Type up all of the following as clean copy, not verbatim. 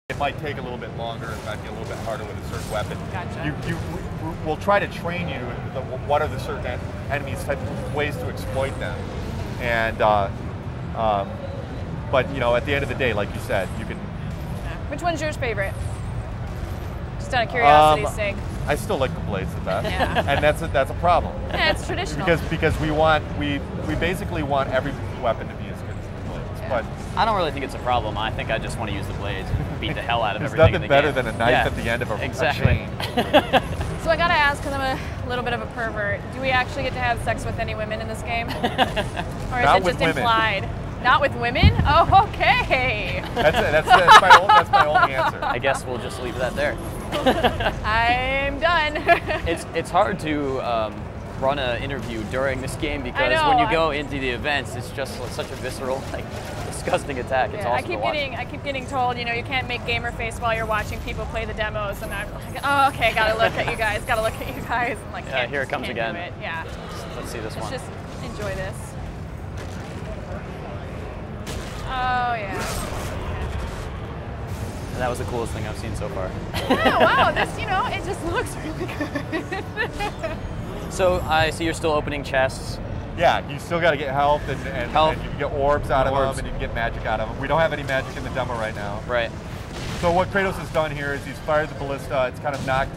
It might take a little bit longer, it might be a little bit harder with a certain weapon. Gotcha. We'll try to train you what are the certain enemies, type of ways to exploit them. And, but you know, at the end of the day, like you said, you can... Which one's your favorite? Just out of curiosity's sake. I still like the blades the best, Yeah. and that's a problem. Yeah, it's traditional. Because we basically want every weapon to be as good as the blades. Yeah. But I don't really think it's a problem. I think I just want to use the blades and beat the hell out of there's everything. nothing better than a knife at the end of a chain. So I gotta ask, because I'm a little bit of a pervert, do we actually get to have sex with any women in this game? Or is Not it with just women. Implied? Not with women? Oh, okay. That's my only answer. I guess we'll just leave that there. I'm done. It's hard to run an interview during this game because when you go into the events, it's just such a visceral, like, disgusting attack. It's awesome to watch. I keep getting told, you know, you can't make gamer face while you're watching people play the demos, and I'm like, oh, okay, gotta look at you guys, gotta look at you guys. I'm like, Yeah, here it comes can't again. do it. Yeah. Let's see this one. Let's just enjoy this. Oh yeah. And that was the coolest thing I've seen so far. Yeah, wow, this, you know, it just looks really good. So I see you're still opening chests. Yeah, you still got to get health, and you can get orbs out of them, and you can get magic out of them. We don't have any magic in the demo right now. Right. So what Kratos has done here is he's fired the ballista. It's kind of knocked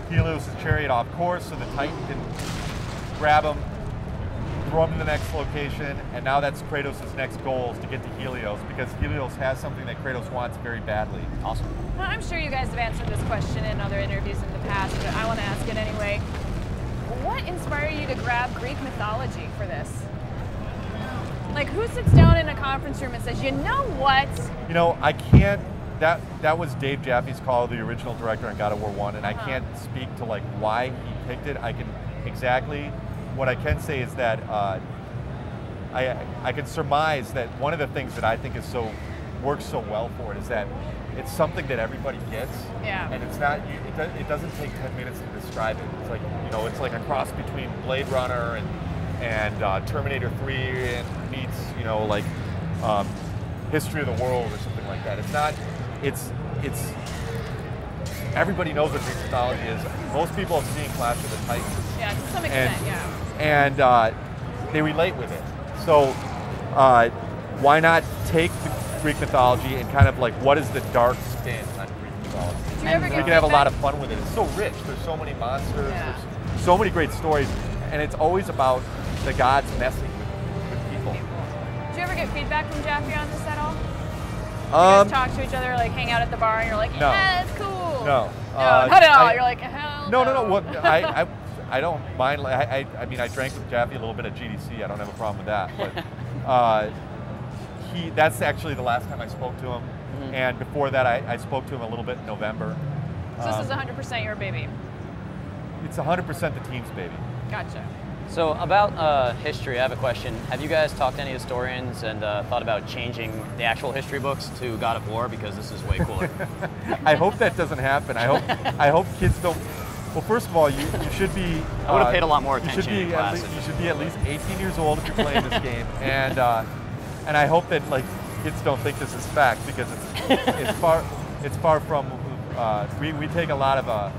Helios' chariot off course, so the Titan can grab him, throw him to the next location, and now that's Kratos' next goal is to get to Helios, because Helios has something that Kratos wants very badly. Awesome. Well, I'm sure you guys have answered this question in other interviews in the past, but I want to ask it anyway. What inspired you to grab Greek mythology for this? Like, who sits down in a conference room and says, you know what? You know, I can't, that was Dave Jaffe's call, the original director on God of War 1, and I can't speak to like why he picked it. What I can say is that I can surmise that one of the things that I think works so well for it is that it's something that everybody gets. Yeah. And it's not, it doesn't take 10 minutes to describe it. It's like, you know, it's like a cross between Blade Runner and Terminator 3 and meets, you know, like History of the World or something like that. It's not, it's everybody knows what Greek mythology is. Most people have seen Clash of the Titans. Yeah, to some extent, and they relate with it. So why not take the Greek mythology and kind of like, what is the dark spin on Greek mythology? And we can have a lot of fun with it. It's so rich. There's so many monsters. Yeah. There's so many great stories, and it's always about the gods messing with people. Did you ever get feedback from Jaffe on this at all? You guys talk to each other, like hang out at the bar, and you're like, yeah, that's cool. No. Not at all. You're like, hell no. No. What, I don't mind. I mean, I drank with Jaffe a little bit at GDC. I don't have a problem with that. But that's actually the last time I spoke to him. Mm-hmm. And before that, I spoke to him a little bit in November. So this is 100% your baby? It's 100% the team's baby. Gotcha. So about history, I have a question. Have you guys talked to any historians and thought about changing the actual history books to God of War, because this is way cooler? I hope that doesn't happen. I hope kids don't. Well, first of all, you should be. I would have paid a lot more attention in class. You should be at least 18 years old if you're playing this game, and I hope that like kids don't think this is fact, because it's far from. We take a lot of a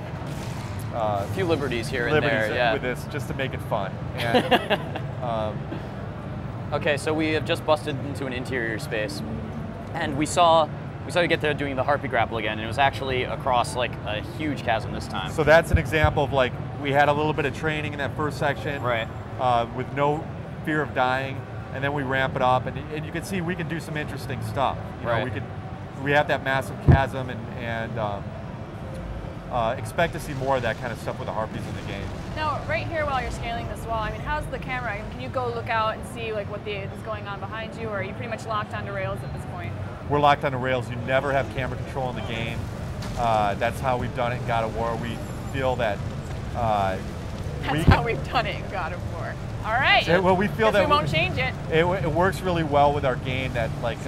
few liberties here and there, with this just to make it fun. And, okay, so we have just busted into an interior space, and we saw you get there doing the harpy grapple again, and it was actually across like a huge chasm this time. So that's an example of like, we had a little bit of training in that first section, right? With no fear of dying, and then we ramp it up, and you can see we can do some interesting stuff. You know, we have that massive chasm, and expect to see more of that kind of stuff with the harpies in the game. Now, right here while you're scaling this wall, I mean, how's the camera? I mean, can you go look out and see like what is going on behind you, or are you pretty much locked onto rails at this point? We're locked onto rails. You never have camera control in the game. That's how we've done it in God of War. We feel that how we've done it in God of War. All right. Well, we feel that we won't change it. It works really well with our game. That like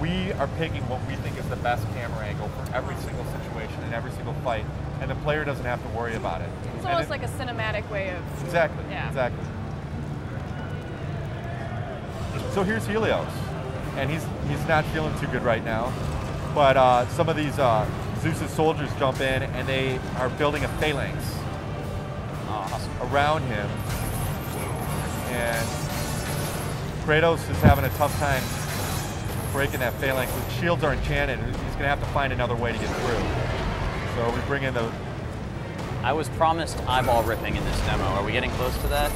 we are picking what we think is the best camera angle for every single situation and every single fight, and the player doesn't have to worry about it. It's almost like a cinematic way of. Exactly. Yeah. Exactly. So here's Helios, and he's not feeling too good right now. But some of these Zeus's soldiers jump in and they are building a phalanx around him. And Kratos is having a tough time breaking that phalanx. The shields are enchanted. He's going to have to find another way to get through. So we bring in the... I was promised eyeball ripping in this demo. Are we getting close to that?